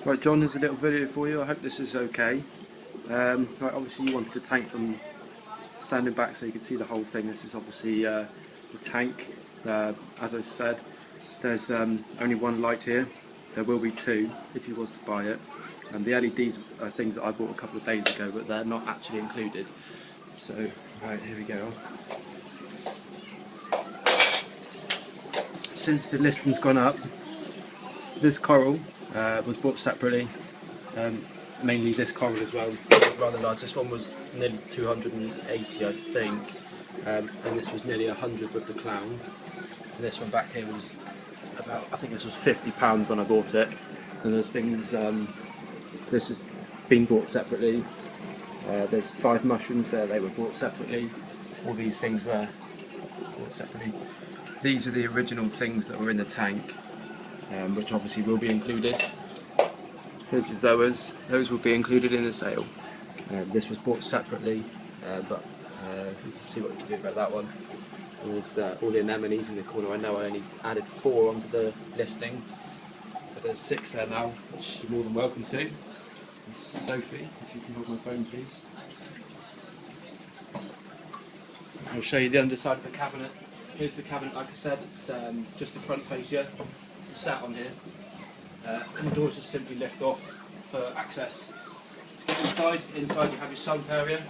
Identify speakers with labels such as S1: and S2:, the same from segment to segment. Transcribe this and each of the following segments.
S1: Right, John, there's a little video for you. I hope this is okay. Right, obviously you wanted the tank from standing back so you can see the whole thing. This is obviously the tank. As I said, there's only one light here. There will be two if you was to buy it. And the LEDs are things that I bought a couple of days ago, but they're not actually included. So, right, here we go. Since the listing's gone up, this coral was bought separately. Mainly this coral as well, rather large. This one was nearly 280, I think, and this was nearly 100 with the clown. And this one back here was about, I think this was £50 when I bought it. And there's things, this has been bought separately. There's 5 mushrooms there, they were bought separately. All these things were bought separately. These are the original things that were in the tank, which obviously will be included. Here's your zoas, those will be included in the sale. This was bought separately, but we can see what we can do about that one. And there's all the anemones in the corner. I know I only added 4 onto the listing, but there's 6 there now, which you're more than welcome to. Sophie, if you can hold my phone please. I'll show you the underside of the cabinet. Here's the cabinet, like I said, it's just the front face here. It's sat on here. And the doors just simply lift off for access. To get inside you have your sump area.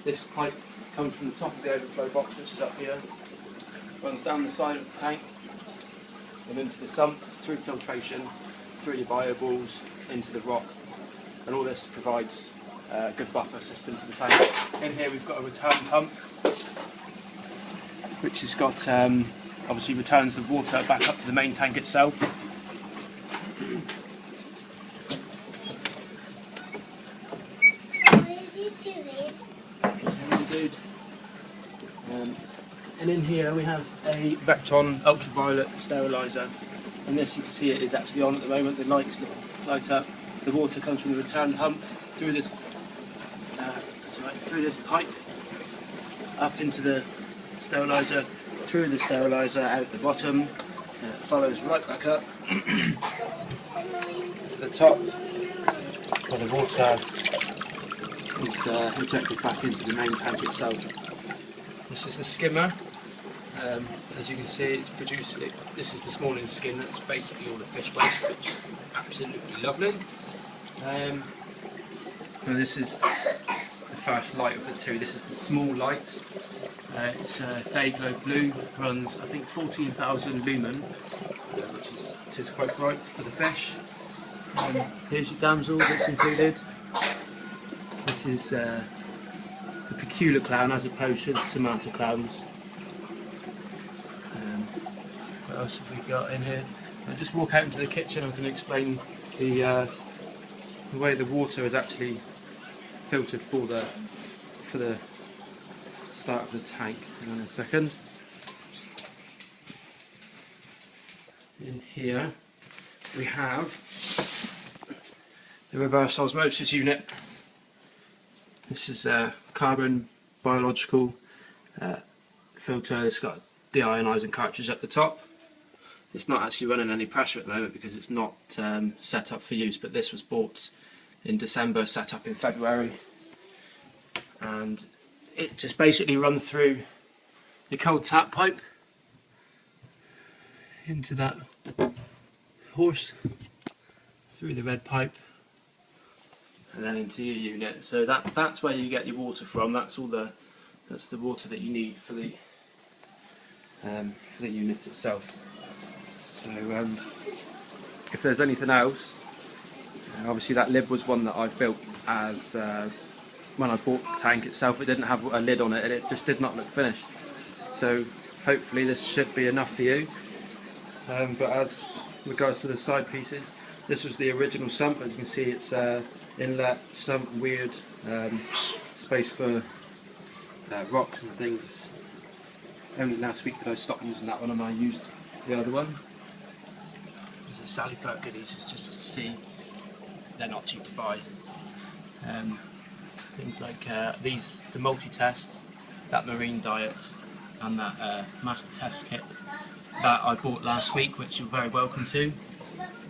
S1: This pipe comes from the top of the overflow box, which is up here, runs down the side of the tank and into the sump, through filtration, through your bioballs, into the rock, and all this provides a good buffer system for the tank. In here we've got a return pump, which has got, obviously returns the water back up to the main tank itself. And in here we have a Vectron ultraviolet steriliser, and this, you can see it is actually on at the moment. The lights light up. The water comes from the return pump through this through this pipe up into the steriliser, through the steriliser out the bottom, and it follows right back up to the top, where the water is injected back into the main tank itself. This is the skimmer. As you can see, it's produced. This is this morning's skin. That's basically all the fish waste, which is absolutely lovely. And this is the first light of the two. This is the small light. It's day glow blue. Runs, I think, 14,000 lumen, which is quite bright for the fish. Here's your damsel that's included. This is the peculiar clown as opposed to the tomato clowns. What else have we got in here? I'll just walk out into the kitchen. I can explain the way the water is actually filtered for the start of the tank. Hang on a second. In here we have the reverse osmosis unit. This is a carbon biological filter. It's got a deionising cartridge at the top. It's not actually running any pressure at the moment because it's not set up for use, but this was bought in December, set up in February, and it just basically runs through your cold tap pipe into that horse, through the red pipe, and then into your unit. So that's where you get your water from. That's the water that you need for the unit itself. So if there's anything else, obviously that lid was one that I built as when I bought the tank itself. It didn't have a lid on it and it just did not look finished. So hopefully this should be enough for you. But as regards to the side pieces, this was the original sump. As you can see, it's inlet, sump, weird space for rocks and things. Only last week did I stop using that one and I used the other one. There's a Sally Furt goodies, it's just to see. They're not cheap to buy. Things like the multi-test, that marine diet, and that master test kit that I bought last week, which you're very welcome to.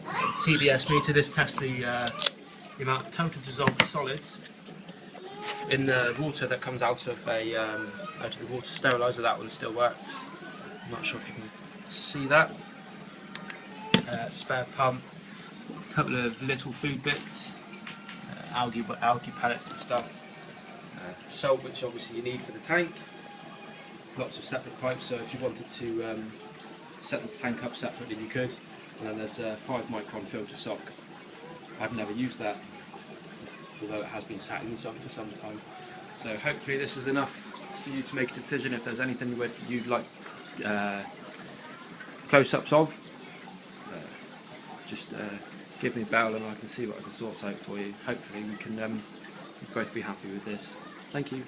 S1: TDS meter. This tests the amount of total dissolved solids in the water that comes out of the water steriliser. That one still works. I'm not sure if you can see that. Spare pump, a couple of little food bits, algae pellets and stuff, salt, which obviously you need for the tank, lots of separate pipes, so if you wanted to set the tank up separately you could, and then there's a 5 micron filter sock. I've never used that, although it has been sat in some for some time, so hopefully this is enough for you to make a decision. If there's anything you'd like close-ups of, just give me a bell and I can see what I can sort out for you. Hopefully we can both be happy with this. Thank you.